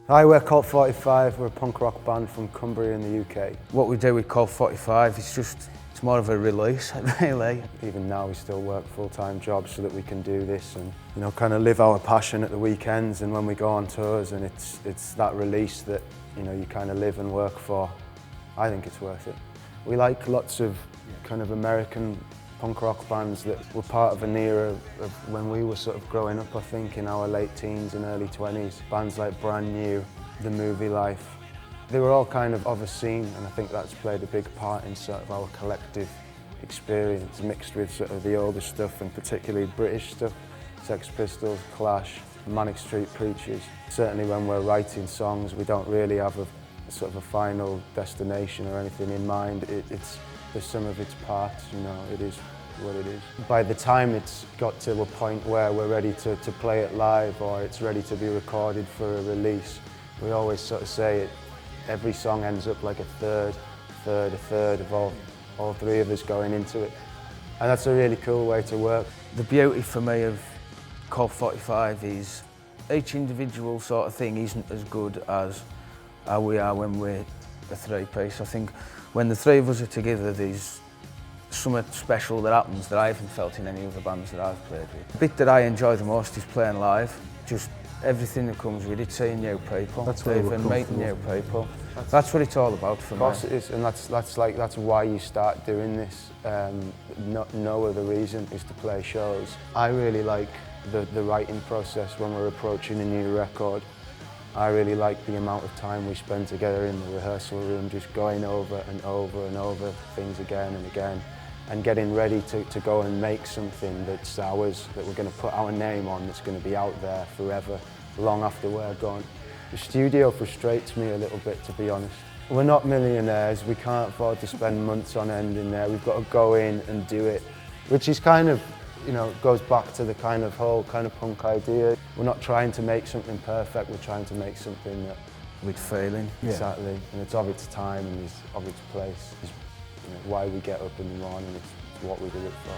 Hi, we're COLT 45. We're a punk rock band from Cumbria in the UK. What we do with COLT 45 is it's more of a release, really. Even now we still work full-time jobs so that we can do this and, you know, kind of live our passion at the weekends and when we go on tours, and it's that release that, you know, you kind of live and work for. I think it's worth it. We like lots of kind of American punk rock bands that were part of an era of when we were sort of growing up, I think, in our late teens and early 20s. Bands like Brand New, The Movie Life. They were all kind of a scene, and I think that's played a big part in sort of our collective experience, mixed with sort of the older stuff and particularly British stuff. Sex Pistols, Clash, Manic Street Preachers. Certainly when we're writing songs, we don't really have a sort of a final destination or anything in mind. It's the sum of its parts, you know, it is what it is. By the time it's got to a point where we're ready to play it live or it's ready to be recorded for a release, we always sort of say every song ends up like a third of all three of us going into it. And that's a really cool way to work. The beauty for me of COLT 45 is each individual sort of thing isn't as good as how we are when we're a three-piece. I think when the three of us are together, there's something special that happens that I haven't felt in any other bands that I've played with. The bit that I enjoy the most is playing live, just everything that comes with it, seeing new people, even meeting new people. That's what it's all about for me. Of course it is, and that's why you start doing this. No other reason is to play shows. I really like the writing process when we're approaching a new record. I really like the amount of time we spend together in the rehearsal room, just going over and over and over things again and again, and getting ready to go and make something that's ours, that we're going to put our name on, that's going to be out there forever, long after we're gone. The studio frustrates me a little bit, to be honest. We're not millionaires, we can't afford to spend months on end in there. We've got to go in and do it, which is kind of, you know, goes back to the kind of whole kind of punk idea. We're not trying to make something perfect, we're trying to make something that with feeling. Exactly, and it's of its time and it's of its place. It's, you know, why we get up in the morning, it's what we do it for.